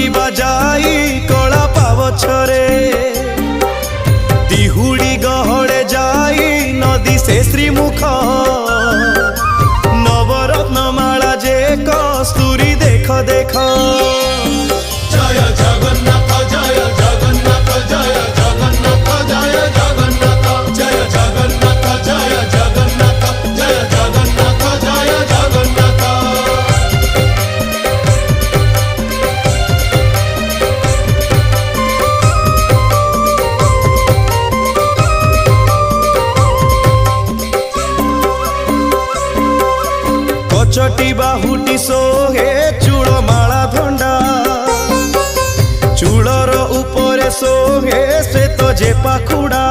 घंटी बजाई कला पावछरे दिहुड़ी गहड़े जाई नदी से श्रीमुख नवरत्न माला जे कस्तूरी देख देख जय जगन्नाथ जय जगन्नाथ जय जगन्नाथ जय जगन्नाथ जय जगन्नाथ जय जगन्नाथ जय जगन्नाथ जय जगन्नाथ। कचटी बाहुटी सोहे चूड़ माला धंडा चूड़र उपरे सोहे श्वेत जे पाखुड़ा